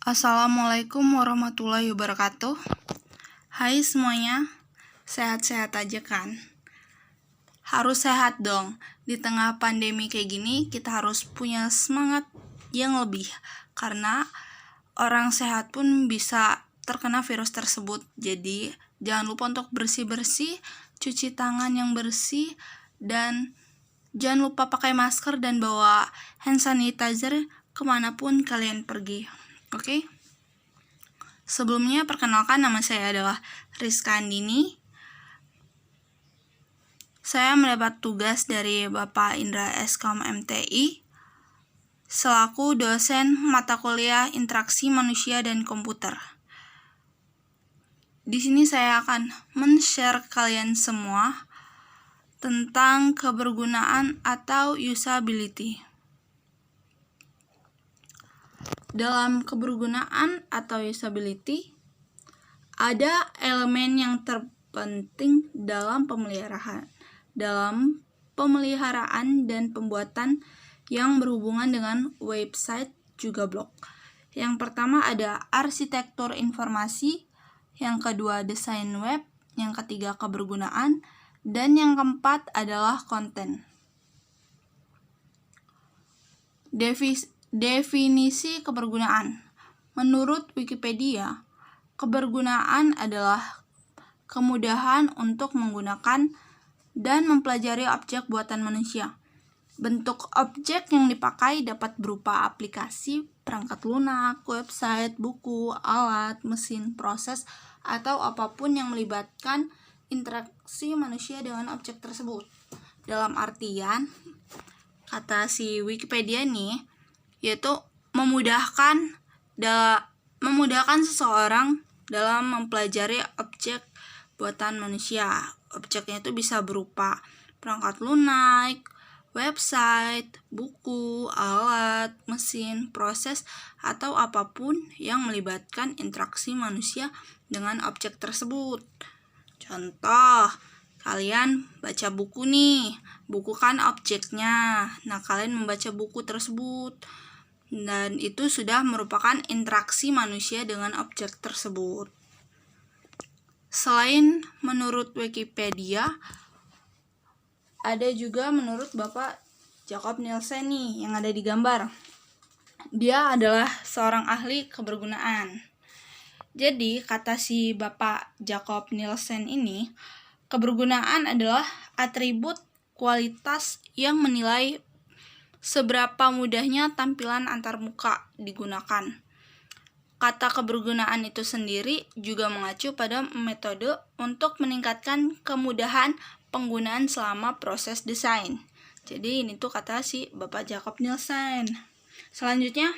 Assalamualaikum warahmatullahi wabarakatuh. Hai semuanya, sehat-sehat aja kan? Harus sehat dong. Di tengah pandemi kayak gini, kita harus punya semangat yang lebih. Karena orang sehat pun bisa terkena virus tersebut. Jadi, jangan lupa untuk bersih-bersih, cuci tangan yang bersih, dan jangan lupa pakai masker dan bawa hand sanitizer kemanapun kalian pergi. Oke? Sebelumnya perkenalkan, nama saya adalah Rizka Andini. Saya mendapat tugas dari Bapak Indra Eskom MTI selaku dosen mata kuliah Interaksi Manusia dan Komputer. Di sini saya akan men-share kalian semua tentang kebergunaan atau usability. Dalam kebergunaan atau usability, ada elemen yang terpenting dalam pemeliharaan dan pembuatan yang berhubungan dengan website juga blog. Yang pertama ada arsitektur informasi, yang kedua desain web, yang ketiga kebergunaan, dan yang keempat adalah konten. Definisi kebergunaan. Menurut Wikipedia, kebergunaan adalah kemudahan untuk menggunakan dan mempelajari objek buatan manusia. Bentuk objek yang dipakai dapat berupa aplikasi, perangkat lunak, website, buku, alat, mesin, proses, atau apapun yang melibatkan interaksi manusia dengan objek tersebut. Dalam artian, kata si Wikipedia nih, yaitu memudahkan seseorang dalam mempelajari objek buatan manusia. Objeknya itu bisa berupa perangkat lunak, website, buku, alat, mesin, proses, atau apapun yang melibatkan interaksi manusia dengan objek tersebut. Contoh, kalian baca buku nih, buku kan objeknya. Nah, kalian membaca buku tersebut, dan itu sudah merupakan interaksi manusia dengan objek tersebut. Selain menurut Wikipedia, ada juga menurut Bapak Jacob Nielsen nih yang ada di gambar. Dia adalah seorang ahli kebergunaan. Jadi, kata si Bapak Jacob Nielsen ini, kebergunaan adalah atribut kualitas yang menilai seberapa mudahnya tampilan antarmuka digunakan. Kata kebergunaan itu sendiri juga mengacu pada metode untuk meningkatkan kemudahan penggunaan selama proses desain. Jadi ini tuh kata si Bapak Jacob Nielsen. Selanjutnya,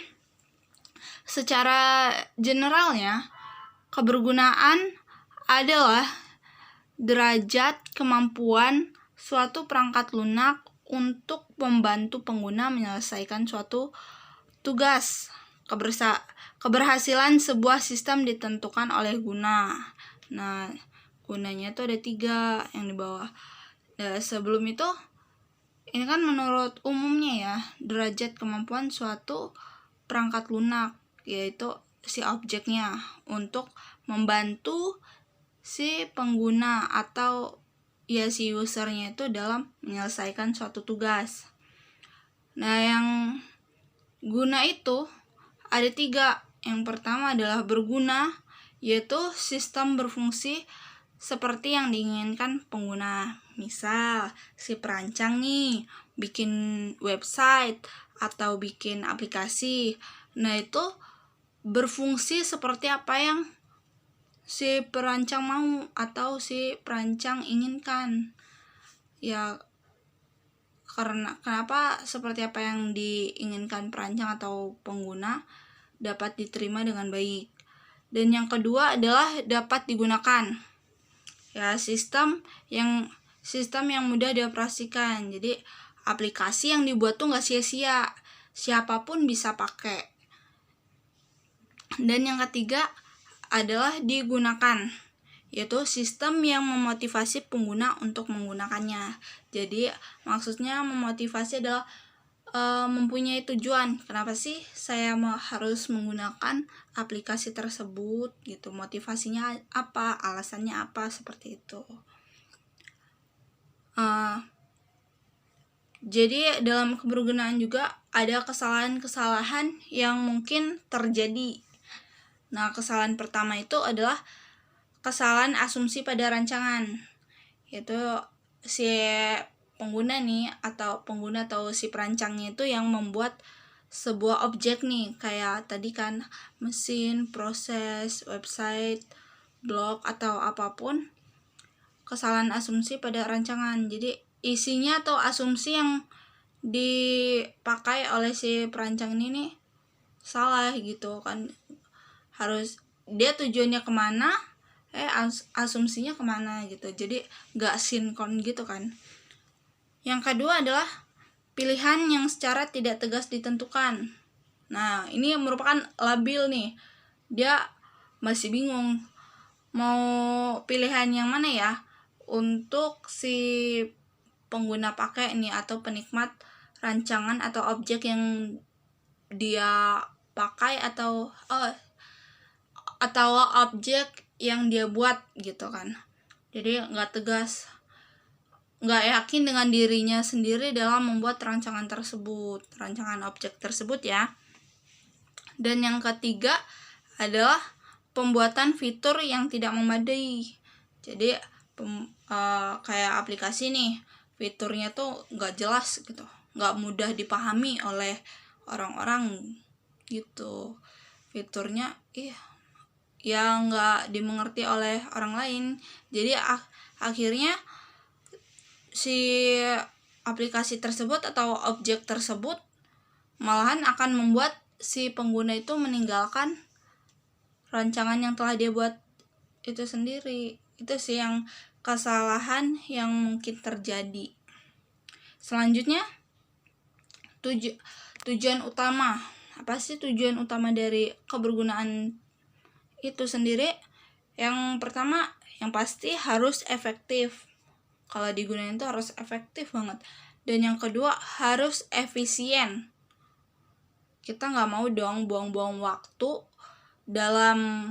secara generalnya, kebergunaan adalah derajat kemampuan suatu perangkat lunak untuk membantu pengguna menyelesaikan suatu tugas. Keberhasilan sebuah sistem ditentukan oleh guna. Nah, gunanya itu ada 3 yang di bawah. Sebelum itu, ini kan menurut umumnya ya, derajat kemampuan suatu perangkat lunak, yaitu si objeknya, untuk membantu si pengguna atau ya si usernya itu dalam menyelesaikan suatu tugas. Nah, yang guna itu ada 3. Yang pertama adalah berguna, yaitu sistem berfungsi seperti yang diinginkan pengguna. Misal, si perancang nih bikin website atau bikin aplikasi. Nah, itu berfungsi seperti apa yang si perancang mau atau si perancang inginkan. Ya, karena kenapa seperti apa yang diinginkan perancang atau pengguna dapat diterima dengan baik. Dan yang kedua adalah dapat digunakan. Ya, sistem yang mudah dioperasikan. Jadi aplikasi yang dibuat tuh nggak sia-sia, siapapun bisa pakai. Dan yang ketiga adalah digunakan, yaitu sistem yang memotivasi pengguna untuk menggunakannya. Jadi maksudnya memotivasi adalah mempunyai tujuan. Kenapa sih saya harus menggunakan aplikasi tersebut gitu? Motivasinya apa? Alasannya apa? Seperti itu. Jadi dalam kebergunaan juga ada kesalahan-kesalahan yang mungkin terjadi. Nah, kesalahan pertama itu adalah kesalahan asumsi pada rancangan. Yaitu si pengguna atau si perancangnya itu yang membuat sebuah objek nih, kayak tadi kan mesin, proses, website, blog atau apapun. Kesalahan asumsi pada rancangan. Jadi isinya atau asumsi yang dipakai oleh si perancang ini nih salah gitu kan. Harus dia tujuannya kemana, asumsinya kemana gitu. Jadi gak sinkron gitu kan. Yang kedua adalah pilihan yang secara tidak tegas ditentukan. Nah, ini merupakan labil nih. Dia masih bingung mau pilihan yang mana ya untuk si pengguna pakai nih atau penikmat rancangan atau objek yang dia pakai atau objek yang dia buat gitu kan. Jadi nggak tegas, nggak yakin dengan dirinya sendiri dalam membuat rancangan objek tersebut ya. Dan yang ketiga adalah pembuatan fitur yang tidak memadai. Jadi kayak aplikasi nih, fiturnya tuh nggak jelas gitu, nggak mudah dipahami oleh orang-orang gitu. Fiturnya ya nggak dimengerti oleh orang lain. Jadi akhirnya si aplikasi tersebut atau objek tersebut malahan akan membuat si pengguna itu meninggalkan rancangan yang telah dia buat itu sendiri. Itu sih yang kesalahan yang mungkin terjadi. Selanjutnya, tujuan utama. Apa sih tujuan utama dari kebergunaan itu sendiri? Yang pertama, yang pasti harus efektif. Kalau digunakan itu harus efektif banget. Dan yang kedua, harus efisien. Kita nggak mau dong buang-buang waktu dalam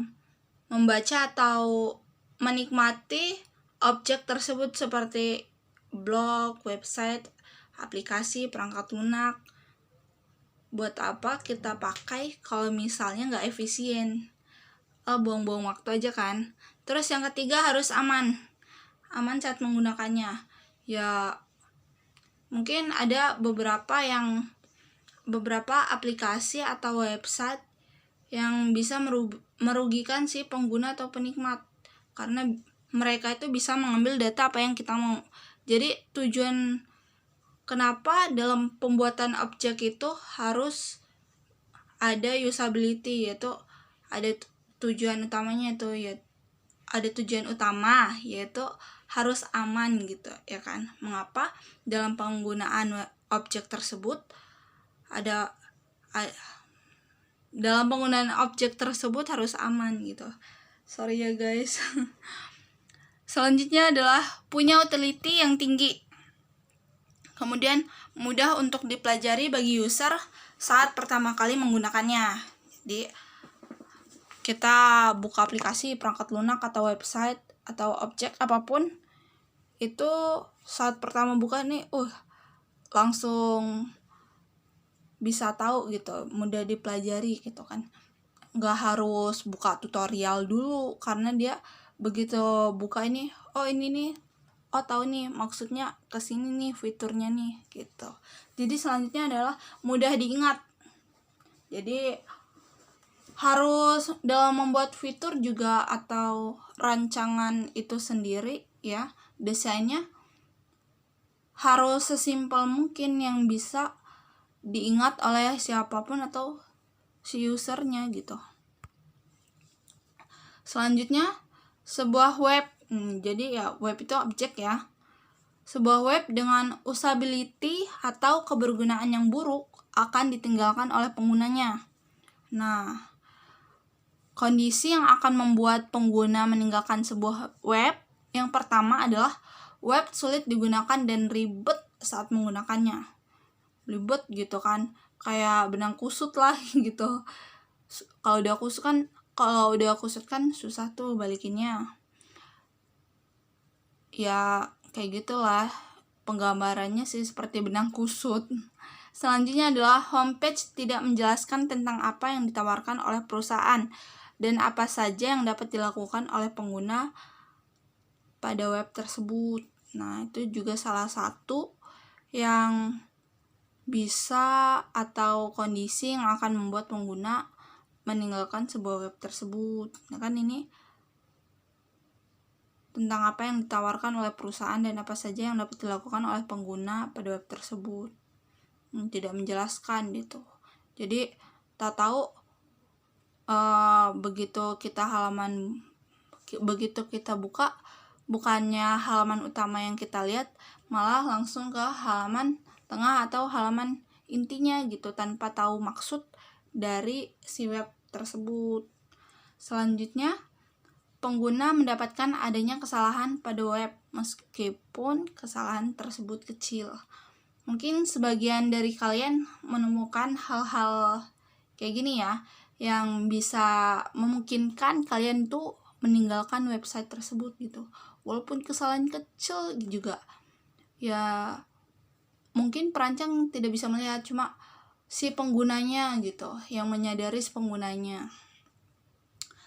membaca atau menikmati objek tersebut seperti blog, website, aplikasi, perangkat lunak. Buat apa kita pakai kalau misalnya nggak efisien? Buang-buang waktu aja kan. Terus yang ketiga harus aman saat menggunakannya. Ya mungkin ada beberapa aplikasi atau website yang bisa merugikan si pengguna atau penikmat, karena mereka itu bisa mengambil data apa yang kita mau. Jadi tujuan kenapa dalam pembuatan objek itu harus ada usability, yaitu ada tujuan utamanya itu ya, ada tujuan utama yaitu harus aman gitu ya kan. Mengapa dalam penggunaan objek tersebut dalam penggunaan objek tersebut harus aman gitu. Sorry ya guys. Selanjutnya adalah punya utility yang tinggi. Kemudian mudah untuk dipelajari bagi user saat pertama kali menggunakannya. Jadi kita buka aplikasi, perangkat lunak atau website atau objek apapun, itu saat pertama buka nih langsung bisa tahu gitu, mudah dipelajari gitu kan. Nggak harus buka tutorial dulu, karena dia begitu buka ini, ini nih, tahu nih maksudnya kesini nih fiturnya nih gitu. Jadi selanjutnya adalah mudah diingat. Jadi harus dalam membuat fitur juga atau rancangan itu sendiri ya, desainnya harus sesimpel mungkin yang bisa diingat oleh siapapun atau si usernya gitu. Selanjutnya sebuah web. Jadi ya web itu objek ya. Sebuah web dengan usability atau kebergunaan yang buruk akan ditinggalkan oleh penggunanya. Nah, kondisi yang akan membuat pengguna meninggalkan sebuah web, yang pertama adalah web sulit digunakan dan ribet saat menggunakannya. belibet gitu kan, kayak benang kusut lah gitu. Kalau udah kusut kan susah tuh balikinnya. Ya kayak gitulah penggambarannya sih, seperti benang kusut. Selanjutnya adalah homepage tidak menjelaskan tentang apa yang ditawarkan oleh perusahaan dan apa saja yang dapat dilakukan oleh pengguna pada web tersebut. Nah, itu juga salah satu yang bisa atau kondisi yang akan membuat pengguna meninggalkan sebuah web tersebut. Nah, kan ini tentang apa yang ditawarkan oleh perusahaan dan apa saja yang dapat dilakukan oleh pengguna pada web tersebut. Tidak menjelaskan gitu. Jadi tak tahu begitu kita buka, bukannya halaman utama yang kita lihat, malah langsung ke halaman tengah atau halaman intinya gitu, tanpa tahu maksud dari si web tersebut. Selanjutnya, pengguna mendapatkan adanya kesalahan pada web meskipun kesalahan tersebut kecil. Mungkin sebagian dari kalian menemukan hal-hal kayak gini ya, yang bisa memungkinkan kalian tuh meninggalkan website tersebut gitu. Walaupun kesalahan kecil juga. Ya mungkin perancang tidak bisa melihat, cuma si penggunanya gitu yang menyadari si penggunanya.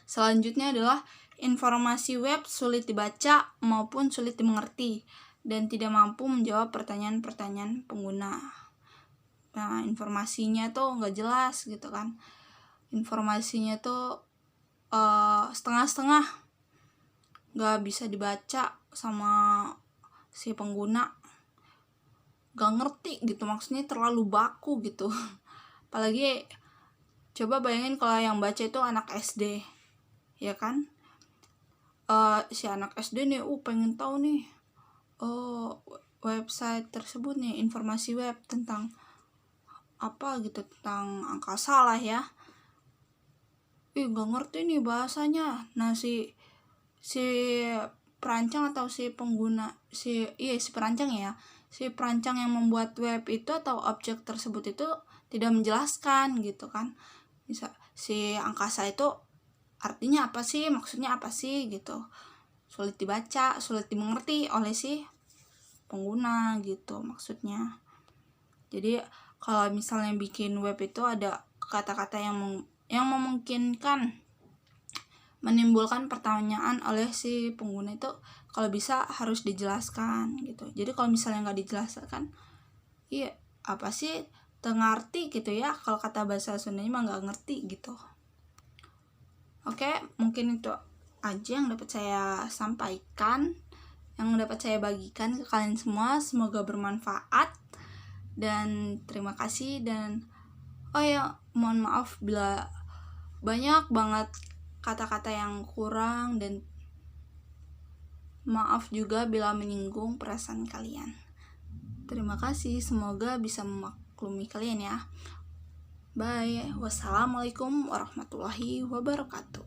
Selanjutnya adalah informasi web sulit dibaca maupun sulit dimengerti dan tidak mampu menjawab pertanyaan-pertanyaan pengguna. Nah, informasinya tuh nggak jelas gitu kan. Informasinya tuh setengah-setengah, nggak bisa dibaca sama si pengguna. Nggak ngerti gitu, maksudnya terlalu baku gitu. Apalagi coba bayangin kalau yang baca itu anak SD, ya kan? Si anak SD nih, pengen tahu nih website tersebut nih, informasi web tentang apa gitu, tentang angkasa lah ya. Nggak ngerti nih bahasanya. Nah, si perancang atau si pengguna, si perancang ya, si perancang yang membuat web itu atau objek tersebut itu tidak menjelaskan gitu kan. Bisa si angkasa itu artinya apa sih, maksudnya apa sih gitu, sulit dibaca, sulit dimengerti oleh si pengguna gitu maksudnya. Jadi kalau misalnya bikin web itu ada kata-kata yang memungkinkan menimbulkan pertanyaan oleh si pengguna, itu kalau bisa harus dijelaskan gitu. Jadi kalau misalnya nggak dijelaskan, apa sih tengarti gitu ya, kalau kata bahasa Sundanya mah nggak ngerti gitu. Oke, mungkin itu aja yang dapat saya sampaikan, yang dapat saya bagikan ke kalian semua. Semoga bermanfaat dan terima kasih. Dan mohon maaf bila banyak banget kata-kata yang kurang, dan maaf juga bila menyinggung perasaan kalian. Terima kasih, semoga bisa memaklumi kalian ya. Bye. Wassalamualaikum warahmatullahi wabarakatuh.